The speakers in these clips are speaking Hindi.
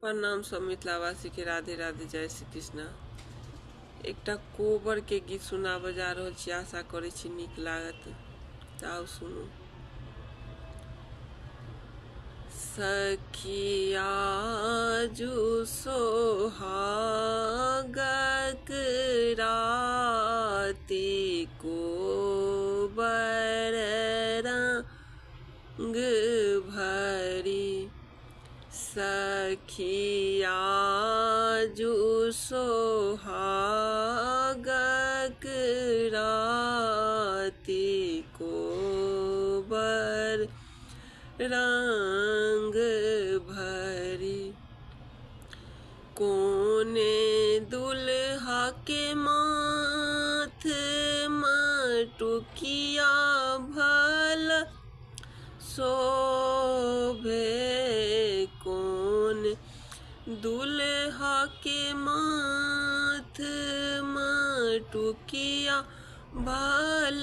प्रणाम सब मिथिलावासी के। राधे राधे, जय श्री कृष्णा। एकटा कोबर के गीत सुना बजा रहल छी, आशा करै छी नीक लागत। आओ सुनू। सखिया जू सोहागक राति कोबर रंग भरी, सखिया जू सोहागक राति कोबर रंग भरी। कोने दुल्हा के माथ मटुकिया भल शोभे, कौन दुल्हा के माथ मटुकिया भल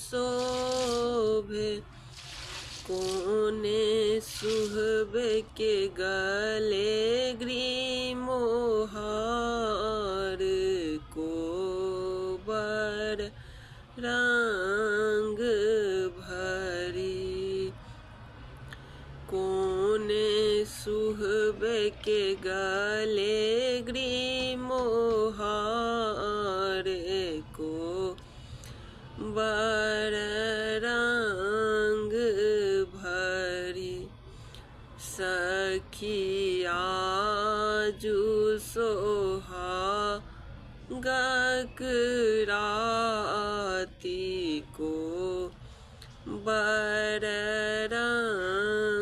शोभे। कोने सुहबे के गले ग्रीमोहार कोबर रंग भरी। कोने सुहबे के गले ग्रीमोहार कोबर रंग भरी। सखिया जू सोहागक राति कोबर रंग